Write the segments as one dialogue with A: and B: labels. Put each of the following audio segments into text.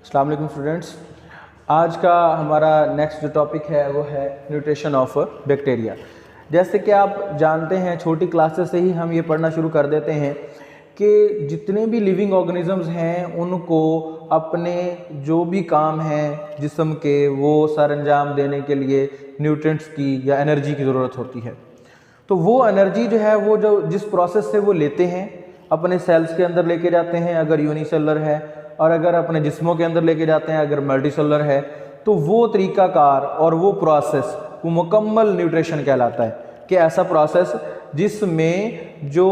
A: अस्सलाम वालेकुम स्टूडेंट्स। आज का हमारा नेक्स्ट जो टॉपिक है वो है न्यूट्रिशन ऑफ बैक्टीरिया। जैसे कि आप जानते हैं, छोटी क्लासेस से ही हम ये पढ़ना शुरू कर देते हैं कि जितने भी लिविंग ऑर्गेनिजम्स हैं उनको अपने जो भी काम हैं जिस्म के वो सरअंजाम देने के लिए न्यूट्रिएंट्स की या एनर्जी की ज़रूरत होती है। तो वो एनर्जी जो है वो जो जिस प्रोसेस से वो लेते हैं अपने सेल्स के अंदर लेके जाते हैं अगर यूनिसेलुलर है, और अगर अपने जिस्मों के अंदर लेके जाते हैं अगर मल्टीसेलुलर है, तो वो तरीक़ाकार और वो प्रोसेस वो मुकम्मल न्यूट्रिशन कहलाता है। कि ऐसा प्रोसेस जिसमें जो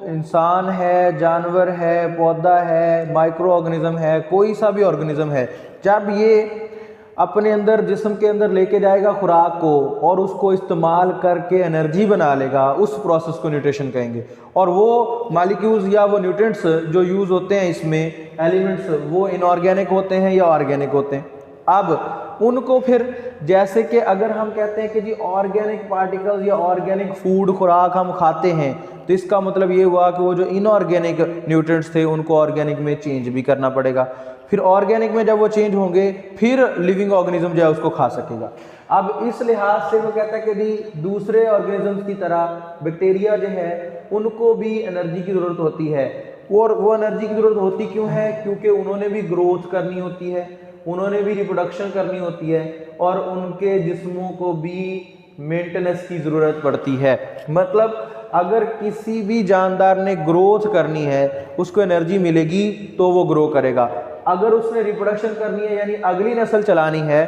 A: इंसान है, जानवर है, पौधा है, माइक्रो ऑर्गेनिज्म है, कोई सा भी ऑर्गेनिज्म है, जब ये अपने अंदर जिस्म के अंदर लेके जाएगा खुराक को और उसको इस्तेमाल करके एनर्जी बना लेगा, उस प्रोसेस को न्यूट्रिशन कहेंगे। और वो मॉलिक्यूल्स या वो न्यूट्रिएंट्स जो यूज़ होते हैं इसमें एलिमेंट्स, वो इनऑर्गेनिक होते हैं या ऑर्गेनिक होते हैं। अब उनको फिर जैसे कि अगर हम कहते हैं कि जी ऑर्गेनिक पार्टिकल्स या ऑर्गेनिक फूड खुराक हम खाते हैं, तो इसका मतलब ये हुआ कि वो जो इनऑर्गेनिक न्यूट्रिएंट्स थे उनको ऑर्गेनिक में चेंज भी करना पड़ेगा। फिर ऑर्गेनिक में जब वो चेंज होंगे फिर लिविंग ऑर्गेनिज्म जो है उसको खा सकेगा। अब इस लिहाज से वो कहता है कि जी दूसरे ऑर्गेनिजम्स की तरह बैक्टीरिया जो है उनको भी एनर्जी की ज़रूरत होती है। और वो एनर्जी की ज़रूरत होती क्यों है? क्योंकि उन्होंने भी ग्रोथ करनी होती है, उन्होंने भी रिप्रोडक्शन करनी होती है और उनके जिस्मों को भी मेंटेनेंस की ज़रूरत पड़ती है। मतलब अगर किसी भी जानदार ने ग्रोथ करनी है उसको एनर्जी मिलेगी तो वो ग्रो करेगा। अगर उसने रिप्रोडक्शन करनी है यानी अगली नस्ल चलानी है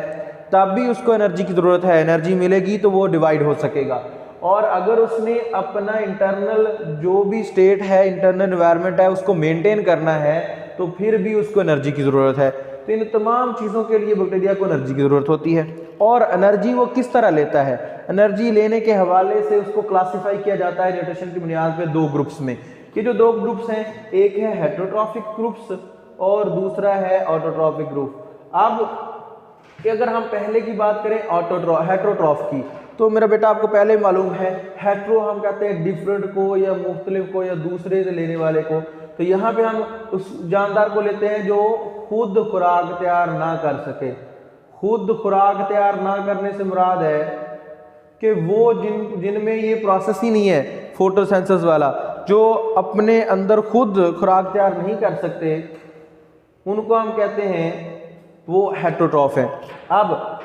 A: तब भी उसको एनर्जी की ज़रूरत है, एनर्जी मिलेगी तो वो डिवाइड हो सकेगा। और अगर उसने अपना इंटरनल जो भी स्टेट है, इंटरनल एनवायरनमेंट है, उसको मेंटेन करना है तो फिर भी उसको एनर्जी की ज़रूरत है। तो इन तमाम चीज़ों के लिए बैक्टीरिया को एनर्जी की ज़रूरत होती है। और एनर्जी वो किस तरह लेता है? एनर्जी लेने के हवाले से उसको क्लासीफाई किया जाता है न्यूट्रिशन की बुनियाद पर दो ग्रुप्स में। ये जो दो ग्रुप्स हैं, एक है हेटेरोट्रॉफिक ग्रुप्स और दूसरा है ऑटोट्रॉफिक ग्रुप। अब अगर हम पहले की बात करें हेटेरोट्रॉफ की, तो मेरा बेटा आपको पहले ही मालूम है, हेट्रो हम कहते हैं डिफरेंट को या मुख्तलिफ को या दूसरे से लेने वाले को। तो यहाँ पे हम उस जानदार को लेते हैं जो खुद खुराक तैयार ना कर सके। खुद खुराक तैयार ना करने से मुराद है कि वो जिनमें ये प्रोसेस ही नहीं है फोटोसिंथेसिस वाला, जो अपने अंदर खुद खुराक तैयार नहीं कर सकते, उनको हम कहते हैं वो हेटेरोट्रॉफ है। अब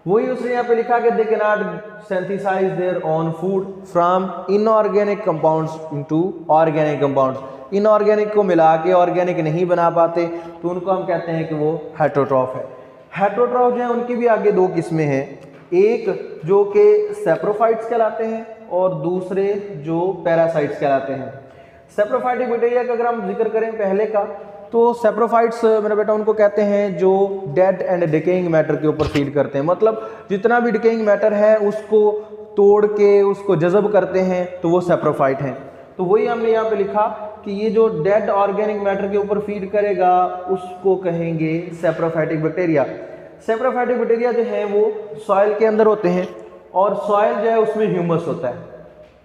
A: वही उसने यहाँ पे लिखा कि they can not synthesize their own food from inorganic compounds into organic compounds. Inorganic को मिला के ऑर्गेनिक नहीं बना पाते तो उनको हम कहते हैं कि वो हेटेरोट्रॉफ है। हेटेरोट्रॉफ जो है उनकी भी आगे दो किस्में हैं, एक जो कि सैप्रोफाइट्स कहलाते हैं और दूसरे जो पैरासाइट्स कहलाते हैं। सैप्रोफाइटिक बैक्टीरिया का अगर हम जिक्र करें पहले का, तो सैप्रोफाइट्स मेरा बेटा उनको कहते हैं जो डेड एंड डिकेइंग मैटर के ऊपर फीड करते हैं। मतलब जितना भी डिकेइंग मैटर है उसको तोड़ के उसको जज़ब करते हैं तो वो सैप्रोफाइट हैं। तो वही हमने यहाँ पे लिखा कि ये जो डेड ऑर्गेनिक मैटर के ऊपर फीड करेगा उसको कहेंगे सैप्रोफाइटिक बैक्टीरिया। सैप्रोफाइटिक बैक्टीरिया जो है वो सॉइल के अंदर होते हैं और सॉइल जो है उसमें ह्यूमस होता है।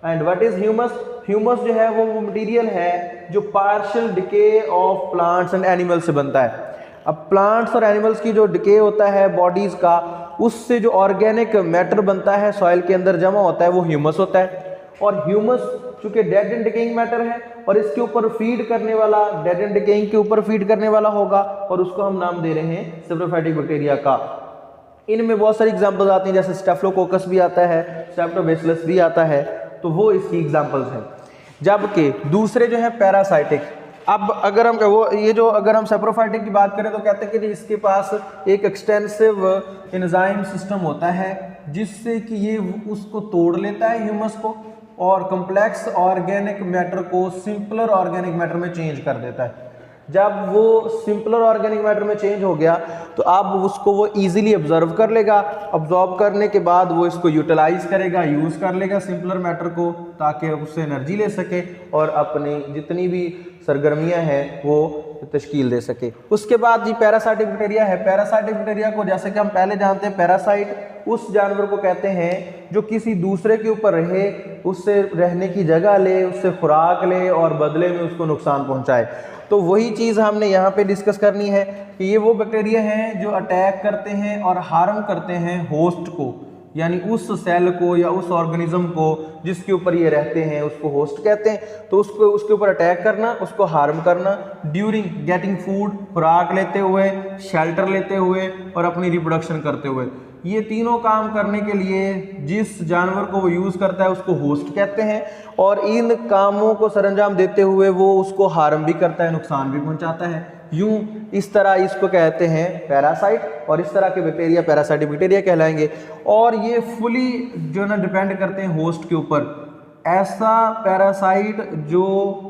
A: And what is humus? Humus जो है वो मटेरियल है जो partial decay of plants and animals से बनता है। अब प्लांट्स और एनिमल्स की जो डिके होता है बॉडीज का, उससे जो ऑर्गेनिक मैटर बनता है सॉइल के अंदर जमा होता है वो ह्यूमस होता है। और ह्यूमस चूंकि डेड एंड डिकेइंग मैटर है और इसके ऊपर फीड करने वाला डेड एंड डिकेइंग के ऊपर फीड करने वाला होगा और उसको हम नाम दे रहे हैं सैप्रोफाइटिक बैक्टीरिया का। इनमें बहुत सारी एग्जांपल्स आती हैं, जैसे स्टेफिलोकोकस भी आता है, स्ट्रेप्टोबैसिलस भी आता है, तो वो इसकी एग्जांपल्स हैं। जबकि दूसरे जो है पैरासाइटिक। अब अगर हम अगर हम सैप्रोफाइटिक की बात करें तो कहते हैं कि इसके पास एक एक्सटेंसिव एंजाइम सिस्टम होता है जिससे कि ये उसको तोड़ लेता है ह्यूमस को और कम्प्लेक्स ऑर्गेनिक मैटर को सिंपलर ऑर्गेनिक मैटर में चेंज कर देता है। जब वो सिंपलर ऑर्गेनिक मैटर में चेंज हो गया तो अब उसको वो इजीली ऑब्जर्व कर लेगा। ऑब्जॉर्व करने के बाद वो इसको यूटिलाइज करेगा, यूज़ कर लेगा सिंपलर मैटर को, ताकि उससे एनर्जी ले सके और अपनी जितनी भी सरगर्मियां हैं वो तश्कील दे सके। उसके बाद जी पैरासाइटिक बैक्टीरिया है। पैरासाइटिक बैक्टीरिया को जैसे कि हम पहले जानते हैं पैरासाइट उस जानवर को कहते हैं जो किसी दूसरे के ऊपर रहे, उससे रहने की जगह ले, उससे खुराक ले और बदले में उसको नुकसान पहुंचाए। तो वही चीज़ हमने यहाँ पे डिस्कस करनी है कि ये वो बैक्टीरिया हैं जो अटैक करते हैं और हार्म करते हैं होस्ट को, यानी उस सेल को या उस ऑर्गेनिज्म को जिसके ऊपर ये रहते हैं, उसको होस्ट कहते हैं। तो उसको उसके ऊपर अटैक करना, उसको हार्म करना ड्यूरिंग गेटिंग फूड, खुराक लेते हुए, शेल्टर लेते हुए और अपनी रिप्रोडक्शन करते हुए। ये तीनों काम करने के लिए जिस जानवर को वो यूज़ करता है उसको होस्ट कहते हैं, और इन कामों को सरंजाम देते हुए वो उसको हार्म भी करता है, नुकसान भी पहुंचाता है। यूं इस तरह इसको कहते हैं पैरासाइट, और इस तरह के बैक्टीरिया पैरासाइटिक बैक्टीरिया कहलाएंगे। और ये फुली जो ना डिपेंड करते हैं होस्ट के ऊपर। ऐसा पैरासाइट जो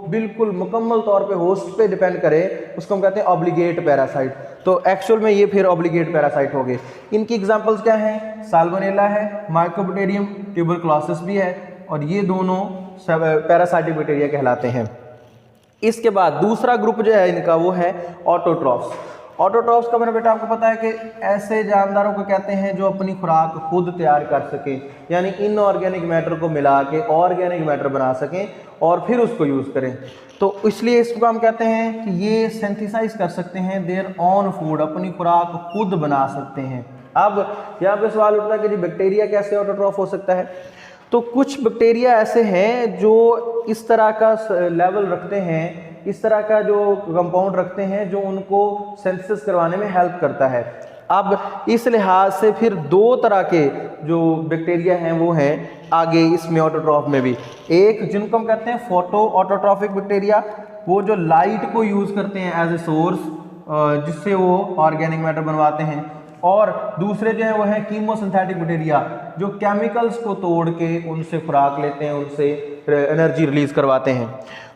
A: बिल्कुल मुकम्मल तौर पे होस्ट पे डिपेंड करे उसको हम कहते हैं ऑब्लिगेट पैरासाइट। तो एक्चुअल में ये फिर ऑब्लिगेट पैरासाइट हो गए। इनकी एग्जांपल्स क्या हैं? साल्मोनेला है, माइकोबैक्टीरियम, ट्यूबरक्लोसिस भी है, और ये दोनों पैरासाइटिक बैक्टीरिया कहलाते हैं। इसके बाद दूसरा ग्रुप जो है इनका वो है ऑटोट्रॉफ्स। ऑटोट्रॉफ्स का मेरा बेटा आपको पता है कि ऐसे जानदारों को कहते हैं जो अपनी खुराक खुद तैयार कर सकें, यानी इनऑर्गेनिक मैटर को मिला के ऑर्गेनिक मैटर बना सकें और फिर उसको यूज़ करें। तो इसलिए इसको हम कहते हैं कि ये सिंथेसाइज कर सकते हैं देयर ऑन फूड, अपनी खुराक खुद बना सकते हैं। अब यहाँ पे सवाल उठता है कि जी बैक्टीरिया कैसे ऑटोट्रॉफ हो सकता है? तो कुछ बैक्टीरिया ऐसे हैं जो इस तरह का लेवल रखते हैं, इस तरह का जो कंपाउंड रखते हैं जो उनको सिंथेसिस करवाने में हेल्प करता है। अब इस लिहाज से फिर दो तरह के जो बैक्टीरिया हैं वो हैं आगे इसमें ऑटोट्रॉफ में भी। एक जिनको हम कहते हैं फोटो ऑटोट्रॉफिक बैक्टीरिया, वो जो लाइट को यूज़ करते हैं एज ए सोर्स जिससे वो ऑर्गेनिक मैटर बनवाते हैं। और दूसरे जो है वो है कीमोसिंथेटिक बैक्टीरिया, जो केमिकल्स को तोड़ के उनसे खुराक लेते हैं, उनसे एनर्जी रिलीज करवाते हैं।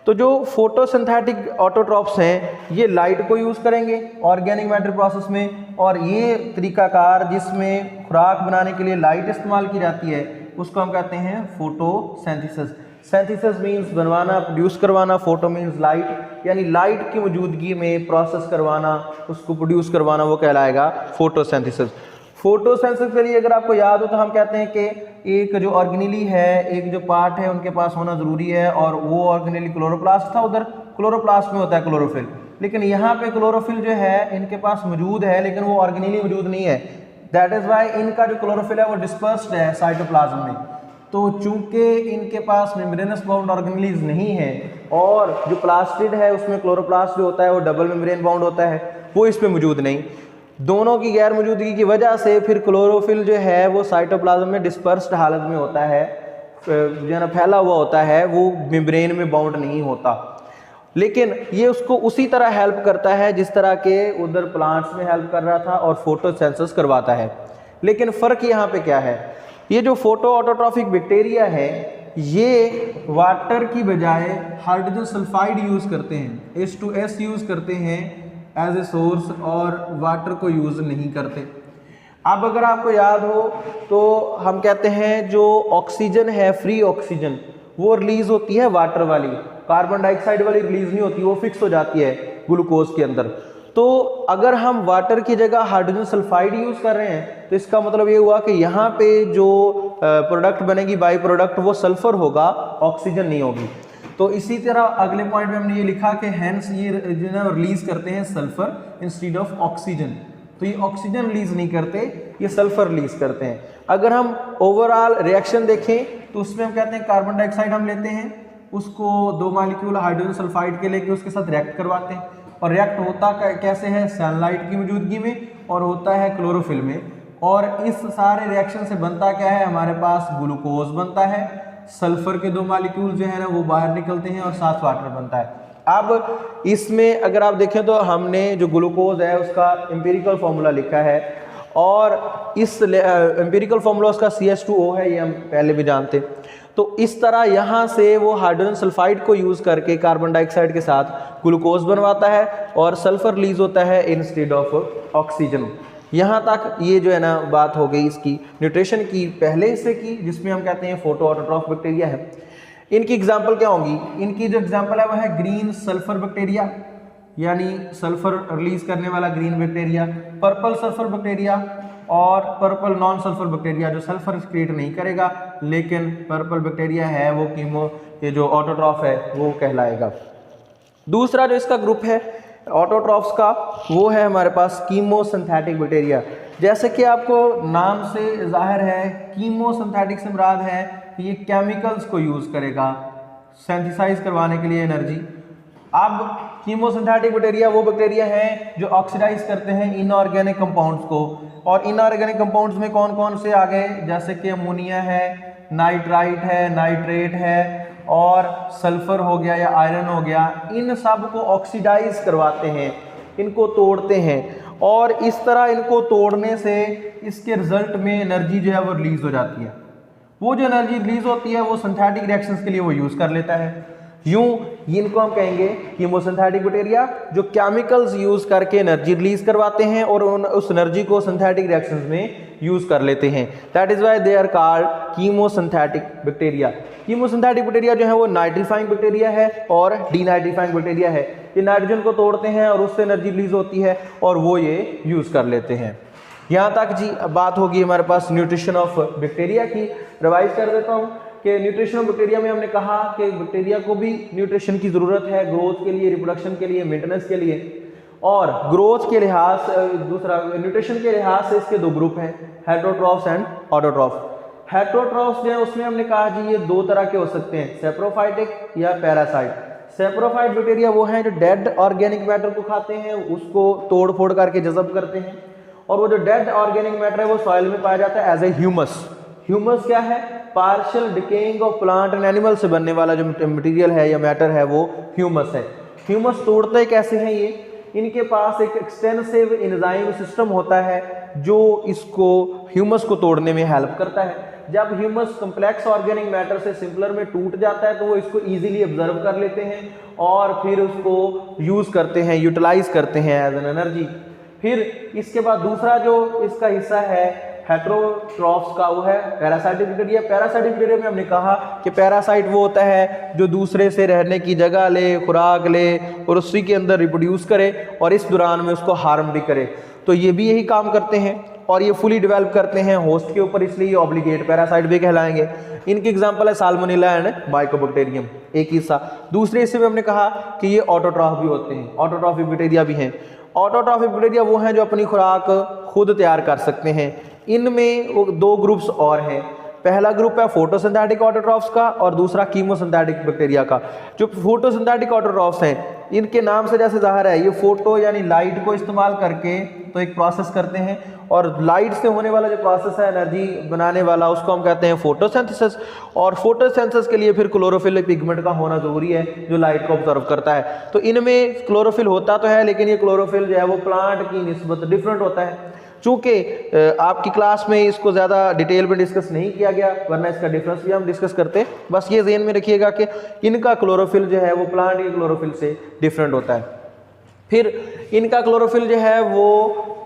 A: तो जो फोटोसिंथेटिक ऑटोट्रॉफ्स हैं ये लाइट को यूज़ करेंगे ऑर्गेनिक मैटर प्रोसेस में, और ये तरीकाकार जिसमें खुराक बनाने के लिए लाइट इस्तेमाल की जाती है उसको हम कहते हैं फोटोसिंथेसिस। सिंथेसिस मीन्स बनवाना, प्रोड्यूस करवाना, फोटो मीन्स लाइट, यानी लाइट की मौजूदगी में प्रोसेस करवाना, उसको प्रोड्यूस करवाना, वो कहलाएगा फोटोसिंथेसिस। फोटोसिंथेसिस के लिए अगर आपको याद हो तो हम कहते हैं कि एक जो ऑर्गेनेली है, एक जो पार्ट है उनके पास होना ज़रूरी है, और वो ऑर्गेनेली क्लोरोप्लास्ट था, उधर क्लोरोप्लास्ट में होता है क्लोरोफिल, लेकिन यहाँ पे क्लोरोफिल जो है इनके पास मौजूद है लेकिन वो ऑर्गेनेली मौजूद नहीं है। दैट इज़ वाई इनका जो क्लोरोफिल है वो डिस्पर्स्ड है साइटोप्लाज्म में। तो चूंकि इनके पास मेम्ब्रेनस बाउंड ऑर्गेनेलीज नहीं है, और जो प्लास्टिड है उसमें क्लोरोप्लास्ट जो होता है वो डबल मेम्ब्रेन बाउंड होता है, वो इस पे मौजूद नहीं। दोनों की गैर मौजूदगी की वजह से फिर क्लोरोफिल जो है वो साइटोप्लाज्म में डिस्पर्स्ड हालत में होता है, जो ना फैला हुआ होता है, वो मेम्ब्रेन में बाउंड नहीं होता। लेकिन ये उसको उसी तरह हेल्प करता है जिस तरह के उधर प्लांट्स में हेल्प कर रहा था और फोटोसिंथेसिस करवाता है। लेकिन फ़र्क यहाँ पे क्या है? ये जो फोटो ऑटोट्रॉफिक बैक्टीरिया है ये वाटर की बजाय हाइड्रोजन सल्फाइड यूज़ करते हैं, H2S यूज़ करते हैं एज ए सोर्स, और वाटर को यूज़ नहीं करते। अब अगर आपको याद हो तो हम कहते हैं जो ऑक्सीजन है, फ्री ऑक्सीजन, वो रिलीज़ होती है वाटर वाली, कार्बन डाइऑक्साइड वाली रिलीज़ नहीं होती, वो फिक्स हो जाती है ग्लूकोज के अंदर। तो अगर हम वाटर की जगह हाइड्रोजन सल्फाइड यूज़ कर रहे हैं तो इसका मतलब ये हुआ कि यहाँ पे जो प्रोडक्ट बनेगी, बाई प्रोडक्ट, वो सल्फर होगा, ऑक्सीजन नहीं होगी। तो इसी तरह अगले पॉइंट में हमने ये लिखा कि हैंस ये जो है रिलीज करते हैं सल्फर इंस्टीड ऑफ ऑक्सीजन। तो ये ऑक्सीजन रिलीज नहीं करते, ये सल्फर रिलीज करते हैं। अगर हम ओवरऑल रिएक्शन देखें तो उसमें हम कहते हैं कार्बन डाइऑक्साइड हम लेते हैं, उसको 2 मॉलिक्यूल हाइड्रोजन सल्फाइड के लेके उसके साथ रिएक्ट करवाते हैं, और रिएक्ट होता कैसे है? सनलाइट की मौजूदगी में, और होता है क्लोरोफिल में। और इस सारे रिएक्शन से बनता क्या है? हमारे पास ग्लूकोज बनता है, सल्फर के 2 मॉलिक्यूल जो है ना वो बाहर निकलते हैं, और साथ वाटर बनता है। अब इसमें अगर आप देखें तो हमने जो ग्लूकोज है उसका एम्पिरिकल फार्मूला लिखा है, और इस एम्पिरिकल फार्मूला उसका CH2O है, ये हम पहले भी जानते। तो इस तरह यहाँ से वो हाइड्रोजन सल्फाइड को यूज़ करके कार्बन डाइऑक्साइड के साथ ग्लूकोज बनवाता है, और सल्फर रिलीज होता है इंस्टेड ऑफ ऑक्सीजन। यहाँ तक ये जो है ना बात हो गई इसकी न्यूट्रिशन की पहले हिस्से की, जिसमें हम कहते हैं फोटो ऑटोट्रॉफ बैक्टीरिया है। इनकी एग्जांपल क्या होंगी? इनकी जो एग्जांपल है वह है ग्रीन सल्फर बैक्टीरिया, यानी सल्फर रिलीज करने वाला green bacteria, purple sulphur bacteria, और पर्पल नॉन सल्फर बैक्टीरिया जो सल्फर क्रिएट नहीं करेगा, लेकिन पर्पल बैक्टीरिया है वो ये जो ऑटोट्रॉफ है वो कहलाएगा। दूसरा जो इसका ग्रुप है ऑटोट्रॉफ्स का वो है हमारे पास कीमोसिंथेटिक बैक्टीरिया। जैसे कि आपको नाम से जाहिर है, कीमोसिंथेटिक से मुराद है कि ये केमिकल्स को यूज़ करेगा सिंथेसाइज करवाने के लिए एनर्जी। अब कीमोसिंथेटिक बैक्टीरिया वो बैक्टीरिया हैं जो ऑक्सीडाइज करते हैं इनऑर्गेनिक कंपाउंड्स को, और इनऑर्गेनिक कंपाउंड्स में कौन कौन से आ गए, जैसे कि अमोनिया है, नाइट्राइट है, नाइट्रेट है, और सल्फर हो गया या आयरन हो गया। इन सब को ऑक्सीडाइज करवाते हैं, इनको तोड़ते हैं, और इस तरह इनको तोड़ने से इसके रिजल्ट में एनर्जी जो है वो रिलीज हो जाती है। वो जो एनर्जी रिलीज होती है वो सिंथेटिक रिएक्शंस के लिए वो यूज़ कर लेता है। यूं इनको हम कहेंगे कीमोसिंथेटिक बैक्टीरिया जो केमिकल्स यूज करके एनर्जी रिलीज करवाते हैं और उस एनर्जी को सिंथेटिक रिएक्शंस में यूज कर लेते हैं। That is why they are called chemosynthetic bacteria. Chemosynthetic bacteria जो है वो नाइट्रीफाइंग बैक्टीरिया है और डीनाइट्रीफाइंग बैक्टीरिया है। ये नाइट्रोजन को तोड़ते हैं और उससे एनर्जी रिलीज होती है और वो ये यूज कर लेते हैं। यहाँ तक जी बात होगी हमारे पास न्यूट्रिशन ऑफ बैक्टीरिया की। रिवाइज कर देता हूँ कि न्यूट्रिशन ऑफ बैक्टीरिया में हमने कहा कि बैक्टीरिया को भी न्यूट्रिशन की ज़रूरत है ग्रोथ के लिए, रिप्रोडक्शन के लिए, मेंटेनेंस के लिए। और ग्रोथ के लिहाज दूसरा न्यूट्रिशन के लिहाज से इसके दो ग्रुप हैं, हेटेरोट्रॉफ्स एंड ऑटोट्रॉफ्स। हेटेरोट्रॉफ्स जो है उसमें हमने कहा जी ये दो तरह के हो सकते हैं, सेप्रोफाइटिक या पैरासाइट। सेप्रोफाइट बैक्टीरिया वो हैं जो डेड ऑर्गेनिक मैटर को खाते हैं, उसको तोड़ फोड़ करके जज़ब करते हैं, और वो जो डेड ऑर्गेनिक मैटर है वो सॉइल में पाया जाता है एज ए ह्यूमस। ह्यूमस क्या है? Partial decaying of plant and animal से बनने वाला जो मटेरियल है या मैटर है वो ह्यूमस है। ह्यूमस तोड़ते कैसे हैं ये? इनके पास एक एक्सटेंसिव एंजाइम सिस्टम होता है जो इसको ह्यूमस को तोड़ने में हेल्प करता है। जब ह्यूमस कम्प्लेक्स ऑर्गेनिक मैटर से सिंपलर में टूट जाता है तो वो इसको इजीली ऑब्जर्व कर लेते हैं और फिर उसको यूज़ करते हैं, यूटिलाइज करते हैं एज एन एनर्जी। फिर इसके बाद दूसरा जो इसका हिस्सा है हेटेरोट्रॉफ्स का वो है पैरासाइटिक बैक्टीरिया। पैरासाइटिक बैक्टीरिया में हमने कहा कि पैरासाइट वो होता है जो दूसरे से रहने की जगह ले, खुराक ले और उसी के अंदर रिप्रोड्यूस करे और इस दौरान में उसको हार्म भी करे। तो ये भी यही काम करते हैं और ये फुली डेवलप करते हैं होस्ट के ऊपर, इसलिए ये ऑब्लिगेट पैरासाइट भी कहलाएंगे। इनकी एग्जांपल है साल्मोनेला एंड माइकोबैक्टीरियम, एक हिस्सा। दूसरे हिस्से में हमने कहा कि ये ऑटोट्रॉफ भी होते हैं, ऑटोट्रॉफिक बैक्टीरिया भी हैं। ऑटोट्रॉफिक बैक्टीरिया वो हैं जो अपनी खुराक खुद तैयार कर सकते हैं। इनमें दो ग्रुप्स और हैं, पहला ग्रुप है फोटोसिंथेटिक ऑटोट्रॉफ्स का और दूसरा कीमोसिंथेटिक बैक्टीरिया का। जो फोटोसिंथेटिक ऑटोट्रॉफ्स हैं इनके नाम से जैसे ज़ाहिर है ये फोटो यानी लाइट को इस्तेमाल करके तो एक प्रोसेस करते हैं, और लाइट से होने वाला जो प्रोसेस है एनर्जी बनाने वाला उसको हम कहते हैं फोटोसिंथेसिस। और फोटोसिंथेसिस के लिए फिर क्लोरोफिल पिगमेंट का होना ज़रूरी है जो लाइट को ऑब्जर्व करता है। तो इनमें क्लोरोफिल होता तो है लेकिन ये क्लोरोफिल जो है वो प्लांट की निस्बत डिफरेंट होता है। चूँकि आपकी क्लास में इसको ज़्यादा डिटेल में डिस्कस नहीं किया गया वरना इसका डिफरेंस भी हम डिस्कस करते, बस ये ज़हन में रखिएगा कि इनका क्लोरोफिल जो है वो प्लांट के क्लोरोफिल से डिफरेंट होता है। फिर इनका क्लोरोफिल जो है वो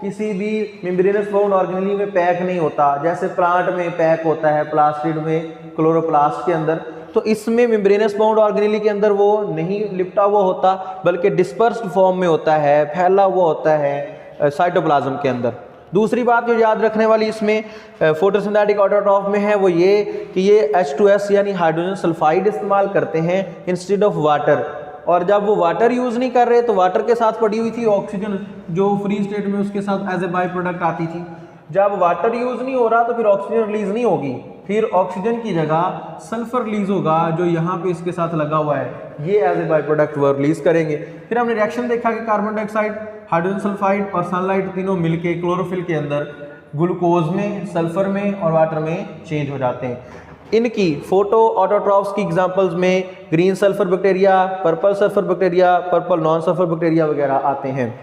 A: किसी भी मेम्ब्रेनस बाउंड ऑर्गेनेली में पैक नहीं होता, जैसे प्लांट में पैक होता है प्लास्टिड में, क्लोरोप्लास्ट के अंदर। तो इसमें मेम्ब्रेनस बाउंड ऑर्गेनेली के अंदर वो नहीं लिपटा हुआ होता बल्कि डिस्पर्स्ड फॉर्म में होता है, फैला हुआ होता है साइटोप्लाज्म के अंदर। दूसरी बात जो याद रखने वाली इसमें फोटोसिंथेटिक ऑटोट्रॉफ में है वो ये कि ये H2S यानी हाइड्रोजन सल्फाइड इस्तेमाल करते हैं इंस्टेड ऑफ वाटर। और जब वो वाटर यूज़ नहीं कर रहे तो वाटर के साथ पड़ी हुई थी ऑक्सीजन जो फ्री स्टेट में उसके साथ एज ए बाई प्रोडक्ट आती थी। जब वाटर यूज़ नहीं हो रहा तो फिर ऑक्सीजन रिलीज नहीं होगी, फिर ऑक्सीजन की जगह सल्फर रिलीज होगा जो यहाँ पे इसके साथ लगा हुआ है, ये एज ए बाई प्रोडक्ट वो रिलीज करेंगे। फिर हमने रिएक्शन देखा कि कार्बन डाइऑक्साइड, हाइड्रोजन सल्फाइड और सनलाइट तीनों मिलके क्लोरोफिल के अंदर ग्लूकोज में, सल्फर में और वाटर में चेंज हो जाते हैं। इनकी फोटो ऑटोट्रॉफ्स की एग्जांपल्स में green sulphur bacteria, purple sulphur bacteria, purple non sulphur bacteria वगैरह आते हैं।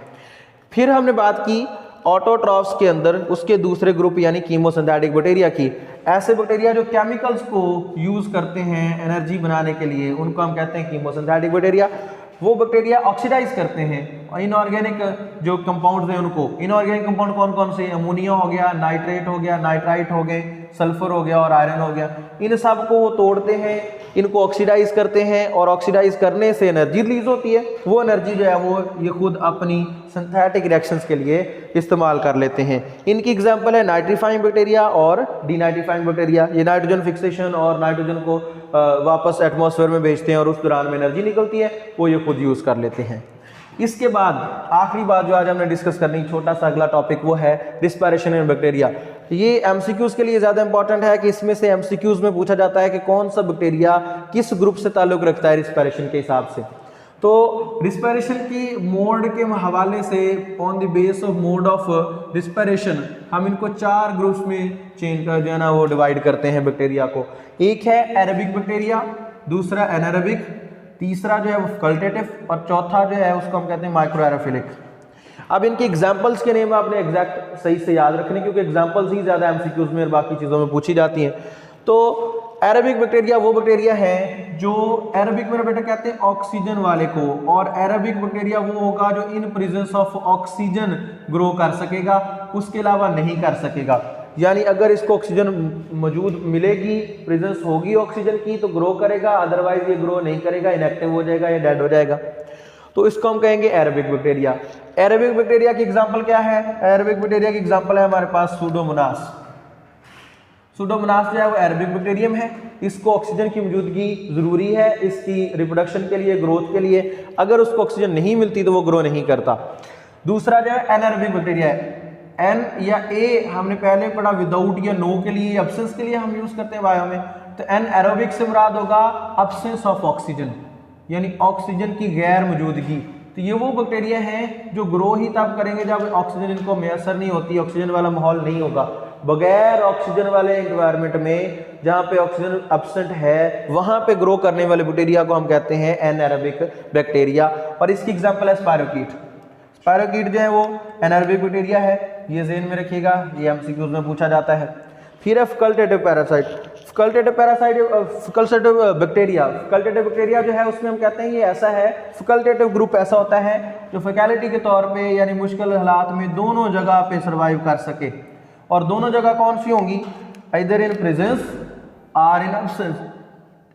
A: फिर हमने बात की ऑटोट्रॉफ्स के अंदर उसके दूसरे ग्रुप यानी कीमोसिंथेटिक बैक्टीरिया की। ऐसे बैक्टीरिया जो केमिकल्स को यूज़ करते हैं एनर्जी बनाने के लिए उनको हम कहते हैं कीमोसिंथेटिक बैक्टीरिया। वो बैक्टीरिया ऑक्सीडाइज करते हैं इनऑर्गेनिक जो कंपाउंड्स हैं उनको। इनऑर्गेनिक कंपाउंड कौन कौन से? अमोनिया हो गया, नाइट्रेट हो गया, नाइट्राइट हो गए, सल्फर हो गया और आयरन हो गया, इन सब को वो तोड़ते हैं, इनको ऑक्सीडाइज करते हैं और ऑक्सीडाइज करने से एनर्जी रिलीज होती है। वो एनर्जी जो है वो ये खुद अपनी सिंथेटिक रिएक्शंस के लिए इस्तेमाल कर लेते हैं। इनकी एग्जांपल है नाइट्रीफाइंग बैक्टीरिया और डीनाइट्रीफाइंग बैक्टीरिया। ये नाइट्रोजन फिक्सेशन और नाइट्रोजन को वापस एटमॉस्फेयर में भेजते हैं और उस दौरान में एनर्जी निकलती है, वो ये खुद यूज़ कर लेते हैं। इसके बाद आखिरी बात जो आज हमने डिस्कस करनी, छोटा सा अगला टॉपिक, वो है रिस्पायरेशन इन बैक्टीरिया। ये एमसीक्यूज के लिए ज़्यादा इंपॉर्टेंट है कि इसमें से एमसीक्यूज में पूछा जाता है कि कौन सा बैक्टीरिया किस ग्रुप से ताल्लुक़ रखता है रिस्पायरेशन के हिसाब से। तो रिस्पायरेशन की मोड के हवाले से on the base of mode of respiration हम इनको 4 ग्रुप्स में चेंज कर जो है ना वो डिवाइड करते हैं बैक्टीरिया को। एक है एरोबिक बैक्टीरिया, दूसरा एनारोबिक, तीसरा जो है वो फैकल्टेटिव और चौथा जो है उसको हम कहते हैं माइक्रो एरोफिलिक। अब इनके एग्जांपल्स के नेम आपने एग्जैक्ट सही से याद रखने, क्योंकि एग्जांपल्स ही ज़्यादा एमसीक्यूज में और बाकी चीज़ों में पूछी जाती हैं। तो एरोबिक बैक्टीरिया वो बैक्टीरिया है जो एरोबिक मेरा बेटा कहते हैं ऑक्सीजन वाले को, और एरोबिक बैक्टीरिया वो होगा जो in presence of oxygen grow कर सकेगा, उसके अलावा नहीं कर सकेगा। यानी अगर इसको ऑक्सीजन मौजूद मिलेगी, प्रेजेंस होगी ऑक्सीजन की, तो ग्रो करेगा, अदरवाइज ये ग्रो नहीं करेगा, इनएक्टिव हो जाएगा या डेड हो जाएगा। तो इसको हम कहेंगे एरोबिक बैक्टीरिया। एरोबिक बैक्टीरिया की एग्जांपल क्या है? एरोबिक बैक्टीरिया की एग्जांपल है हमारे पास सूडोमोनास। सूडोमोनास जो है वो एरोबिक बैक्टीरियम है, इसको ऑक्सीजन की मौजूदगी जरूरी है इसकी रिप्रोडक्शन के लिए, ग्रोथ के लिए। अगर उसको ऑक्सीजन नहीं मिलती तो वो ग्रो नहीं करता। दूसरा जो है एनारोबिक बैक्टीरिया है। एन या ए हमने पहले पढ़ा विदाउट या नो के लिए, एब्सेंस के लिए हम यूज करते हैं बायो में। तो एन एरोबिक से मुराद होगा एब्सेंस ऑफ ऑक्सीजन, यानी ऑक्सीजन की गैर मौजूदगी। तो ये वो बैक्टीरिया हैं जो ग्रो ही तब करेंगे जब ऑक्सीजन इनको मैसर नहीं होती, ऑक्सीजन वाला माहौल नहीं होगा। बगैर ऑक्सीजन वाले एनवायरनमेंट में जहाँ पे ऑक्सीजन एब्सेंट है वहाँ पे ग्रो करने वाले बैक्टीरिया को हम कहते हैं एनारोबिक बैक्टीरिया। और इसकी एग्जांपल है स्पायरोकीट। स्पायरोकीट जो है वो एनारोबिक बैक्टीरिया है, ये ज़हन में रखिएगा, ये एमसीक्यूज में पूछा जाता है। फिर है facultative parasite. Facultative parasite facultative bacteria. Facultative bacteria जो है उसमें हम कहते हैं ये ऐसा है, फैकल्टेटिव ग्रुप ऐसा होता है जो फैकल्टी के तौर पे यानी मुश्किल हालात में दोनों जगह पे सर्वाइव कर सके। और दोनों जगह कौन सी होंगी? इधर इन प्रेजेंस और इन एब्सेंस।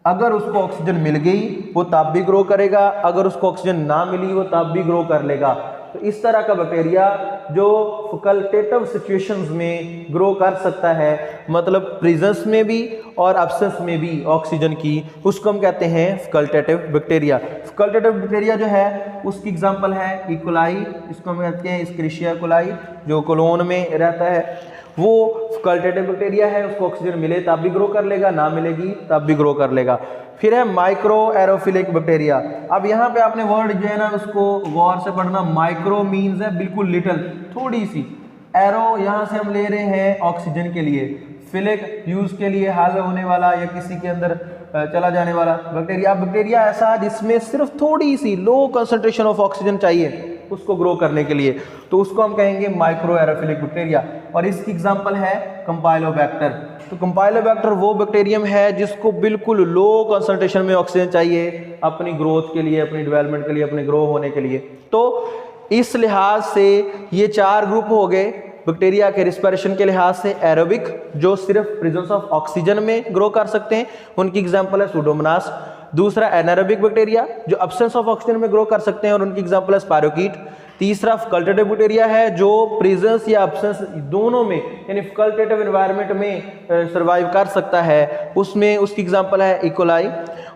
A: अगर उसको ऑक्सीजन मिल गई वो तब भी ग्रो करेगा, अगर उसको ऑक्सीजन ना मिली वो तब भी ग्रो कर लेगा। तो इस तरह का बैक्टीरिया जो फैकल्टेटिव सिचुएशंस में ग्रो कर सकता है, मतलब प्रेजेंस में भी और एब्सेंस में भी ऑक्सीजन की, उसको हम कहते हैं फैकल्टेटिव बैक्टीरिया। फैकल्टेटिव बैक्टीरिया जो है उसकी एग्जांपल है इकोलाई, इसको हम कहते हैं एस्क्रिशिया कोलाई, जो कोलोन में रहता है। वो फैकल्टेटिव बैक्टीरिया है, उसको ऑक्सीजन मिले तब भी ग्रो कर लेगा, ना मिलेगी तब भी ग्रो कर लेगा। फिर है माइक्रो एरोफिलिक बैक्टीरिया। अब यहाँ पे आपने वर्ड जो है ना उसको गौर से पढ़ना। माइक्रो मीन्स है बिल्कुल लिटिल, थोड़ी सी। एरो यहाँ से हम ले रहे हैं ऑक्सीजन के लिए, फिलिक यूज के लिए हाल होने वाला या किसी के अंदर चला जाने वाला बैक्टीरिया। बैक्टीरिया ऐसा जिसमें सिर्फ थोड़ी सी लो कंसंट्रेशन ऑफ ऑक्सीजन चाहिए उसको ग्रो करने के लिए, तो उसको हम कहेंगे माइक्रो एरोफिलिक बैक्टीरिया। और इसकी एग्जांपल है कंपाइलोबैक्टर। तो कंपाइलोबैक्टर वो बैक्टीरियम है जिसको बिल्कुल लो कंसंट्रेशन में ऑक्सीजन चाहिए अपनी ग्रोथ के लिए, अपनी डेवलपमेंट के लिए, अपने ग्रो होने के लिए। तो इस लिहाज से ये 4 ग्रुप हो गए बैक्टीरिया के रिस्पायरेशन के लिहाज से। एरोबिक जो सिर्फ प्रेजेंस ऑफ ऑक्सीजन में ग्रो कर सकते हैं, उनकी एग्जांपल है सूडोमोनास। दूसरा एनारोबिक बैक्टीरिया जो एब्सेंस ऑफ ऑक्सीजन में ग्रो कर सकते हैं और उनकी एग्जांपल है स्पायरोकीट। तीसरा फैकल्टेटिव बैक्टीरिया है जो प्रेजेंस या एब्सेंस दोनों में यानी फैकल्टेटिव एनवायरनमेंट में सर्वाइव कर सकता है, उसमें उसकी एग्जांपल है इकोलाई।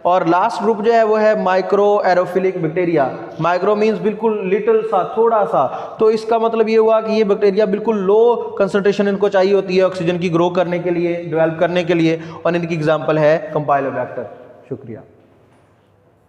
A: और लास्ट ग्रुप जो है वो है micro aerophilic bacteria. Micro means बिल्कुल लिटिल सा, थोड़ा सा। तो इसका मतलब ये हुआ कि ये बैक्टीरिया बिल्कुल लो कंसंट्रेशन इनको चाहिए होती है ऑक्सीजन की ग्रो करने के लिए, डेवलप करने के लिए, और इनकी एग्जांपल है कंपाइलोबैक्टर। शुक्रिया।